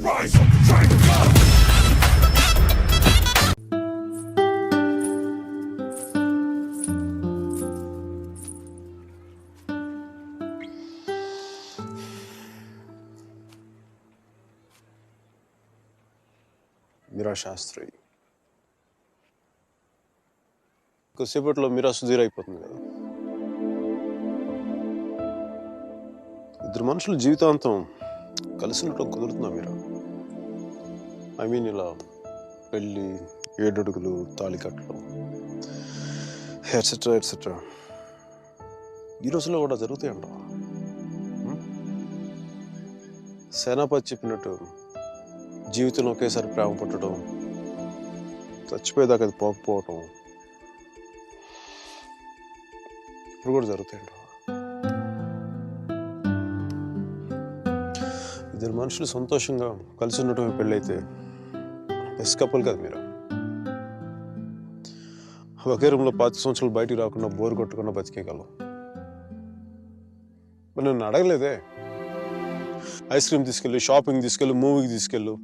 rise of the dragon god. మీరా శాస్త్రి కొద్దిసేపట్లో మీరా సుధీర్ అయిపోతుంది కదా. ఇద్దరు మనుషులు జీవితాంతం కలిసి ఉండటం కుదురుతుందా మీరా? ఐ మీన్ ఇలా పెళ్ళి, 7 అడుగులు, తాళికట్లు, ఎట్సెట్రా ఎట్సెట్రా ఈ రోజుల్లో కూడా జరుగుతాయంట. సేనాపతి చెప్పినట్టు జీవితంలో ఒకేసారి ప్రేమ పుట్టడం, చచ్చిపోయేదాకా అది పోకపోవటం ఇప్పుడు కూడా జరుగుతాయంట. ఇద్దరు మనుషులు సంతోషంగా కలిసి ఉండటం పెళ్ళైతే బెస్ట్ కపుల్ కదా మీరు. ఒకే రూమ్లో 5 సంవత్సరాలు బయటికి రాకుండా బోర్ కొట్టకుండా బతికేయగలం. మరి నన్ను అడగలేదే, ఐస్ క్రీమ్ తీసుకెళ్ళు, షాపింగ్ తీసుకెళ్ళు, మూవీకి తీసుకెళ్ళు,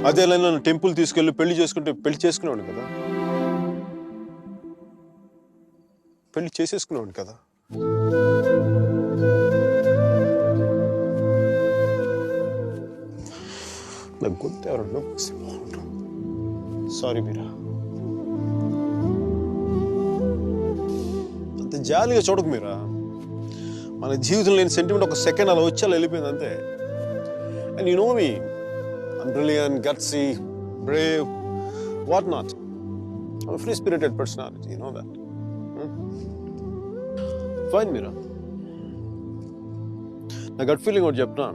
అదే నన్ను టెంపుల్ తీసుకెళ్ళి పెళ్లి చేసుకునేవాడు కదా, పెళ్లి చేసేసుకునేవాడు కదా. నాకు గొంతు ఎవరన్నా సారీ మీరా, అంత జాలిగా చూడకు మీరా. మన జీవితం లేని సెంటిమెంట్ ఒక సెకండ్ అలా వచ్చి అలా వెళ్ళిపోయింది అంతే. And you know me, I'm brilliant, gutsy, brave, what not. I'm a free-spirited personality, you know that. Fine, Meera. నా గట్ ఫీలింగ్ ఒకటి చెప్తున్నా.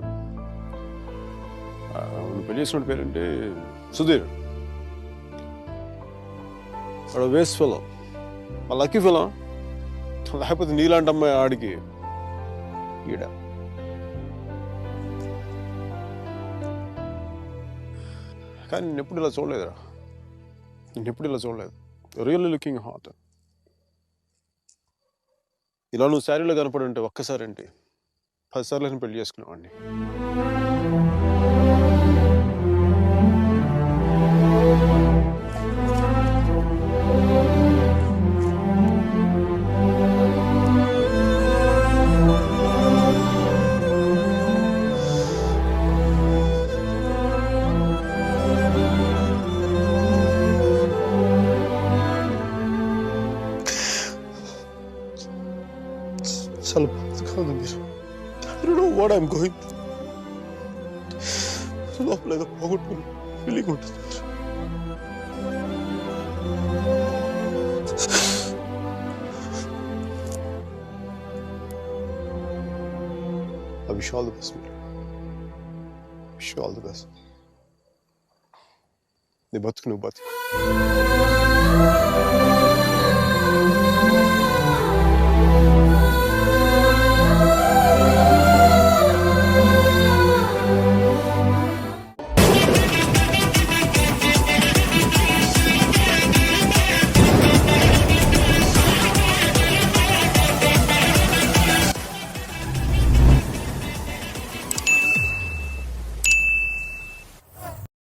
నువ్వు పెళ్లి చేసుకున్న పేరేంటి? సుధీర్. వాడు వేస్ట్ ఫెలో, మా లక్కీ ఫెలో. లేకపోతే నీలాంటి అమ్మాయి ఆడికి ఈడ. కానీ నేను ఎప్పుడు ఇలా చూడలేదురా, నేను ఎప్పుడు ఇలా చూడలేదు. Really looking hot. ఇలా నువ్వు శారీలో కనపడి ఉంటే ఒక్కసారి ఏంటి 10 సార్లు నేను పెళ్లి చేసుకునేవాడిని. చాలా బాధగా ఉంది మీరు. I don't know what I'm going through. లోపల ఏదో పోగొట్టుకుని ఫీలింగ్ ఉంటుంది. I wish you all the best, Meera. Wish you all the best. నీ బతుకు నువ్వు బతుకు.